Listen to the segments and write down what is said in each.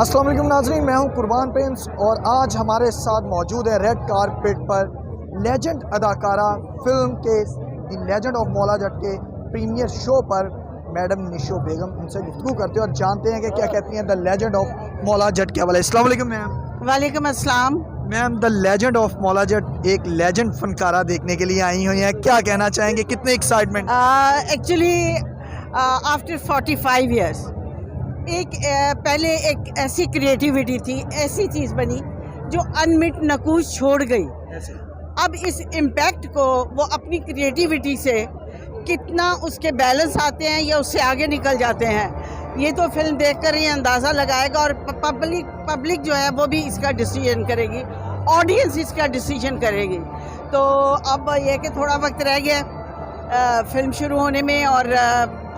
अस्सलाम वालेकुम नाज़रीन, मैं हूं कुर्बान प्रिंस और आज हमारे साथ मौजूद है रेड कारपेट पर लेजेंड अदाकारा फिल्म के the legend of Maula Jatt के प्रीमियर शो पर मैडम निशो बेगम। उनसे गुफ्तगू करते हैं और जानते हैं कि क्या कहती हैं the legend of Maula Jatt के हवाले। अस्सलाम वालेकुम मैम। वालेकुम अस्सलाम। Ma'am, the legend of Maula Jatt एक लेजेंड फनकारा देखने के लिए आई हुई हैं, क्या कहना चाहेंगे, कितने एक्साइटमेंट? एक्चुअली आफ्टर 45 ईयर्स पहले एक ऐसी क्रिएटिविटी थी, ऐसी चीज़ बनी जो अनमिट नकूश छोड़ गई। अब इस इम्पैक्ट को वो अपनी क्रिएटिविटी से कितना उसके बैलेंस आते हैं या उससे आगे निकल जाते हैं, ये तो फिल्म देखकर ही अंदाज़ा लगाएगा। और पब्लिक जो है वो भी इसका डिसीजन करेगी, ऑडियंस इसका डिसीजन करेगी। तो अब ये कि थोड़ा वक्त रह गया फिल्म शुरू होने में और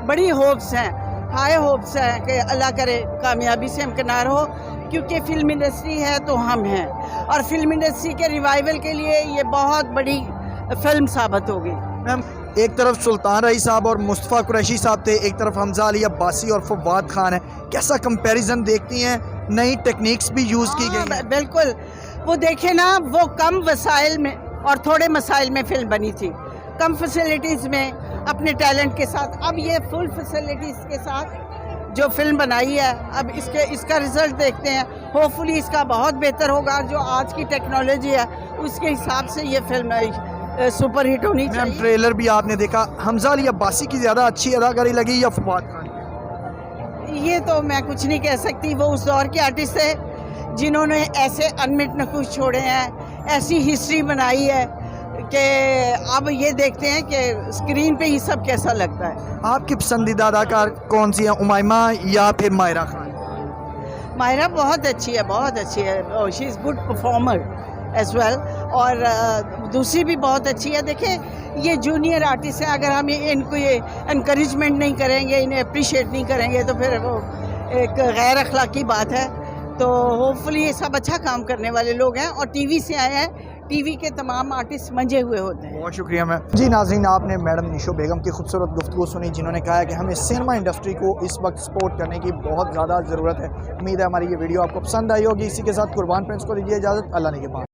बड़ी होप्स हैं, हाई होप्स हैं कि अल्लाह करे कामयाबी से हमकिनार हो, क्योंकि फिल्म इंडस्ट्री है तो हम हैं और फिल्म इंडस्ट्री के रिवाइवल के लिए ये बहुत बड़ी फिल्म साबित होगी। मैम, एक तरफ सुल्तान रही साहब और मुस्तफ़ा कुरैशी साहब थे, एक तरफ हमजा अली अब्बासी और फवाद खान है, कैसा कंपैरिजन देखती हैं? नई टेक्निक्स भी यूज़ की गई हैं। बिल्कुल, वो देखे ना, वो कम वसाइल में और थोड़े मसाइल में फिल्म बनी थी, कम फैसिलिटीज़ में अपने टैलेंट के साथ। अब ये फुल फैसिलिटीज़ के साथ जो फिल्म बनाई है, अब इसका रिज़ल्ट देखते हैं। होपफुली इसका बहुत बेहतर होगा, जो आज की टेक्नोलॉजी है उसके हिसाब से ये फिल्म सुपर हिट होनी चाहिए। ट्रेलर भी आपने देखा, हमजा अली अब्बासी की ज़्यादा अच्छी अदाकारी लगी या फवाद खान? ये तो मैं कुछ नहीं कह सकती, वो उस दौर के आर्टिस्ट थे जिन्होंने ऐसे अनमिट नकुश छोड़े हैं, ऐसी हिस्ट्री बनाई है कि अब ये देखते हैं कि स्क्रीन पे ही सब कैसा लगता है। आपकी पसंदीदा अदाकार कौन सी है, उमाइमा या फिर मायरा खान? मायरा बहुत अच्छी है, बहुत अच्छी है, she is good performer as well. और दूसरी भी बहुत अच्छी है। देखिए, ये जूनियर आर्टिस्ट हैं, अगर हम इनको ये इनकरेजमेंट नहीं करेंगे, इन्हें अप्रिशिएट नहीं करेंगे तो फिर वो एक गैर अखलाकी बात है। तो होपफुली ये सब अच्छा काम करने वाले लोग हैं और टीवी से आए हैं, टीवी के तमाम आर्टिस्ट मंजे हुए होते हैं। बहुत शुक्रिया मैम। जी नाज़रीन, आपने मैडम निशो बेगम की खूबसूरत गुफ्तगू सुनी, जिन्होंने कहा है कि हमें सिनेमा इंडस्ट्री को इस वक्त सपोर्ट करने की बहुत ज़्यादा ज़रूरत है। उम्मीद है हमारी ये वीडियो आपको पसंद आई होगी। इसी के साथ कुर्बान प्रिंस को दीजिए इजाज़त। अल्लाह ने के बाद।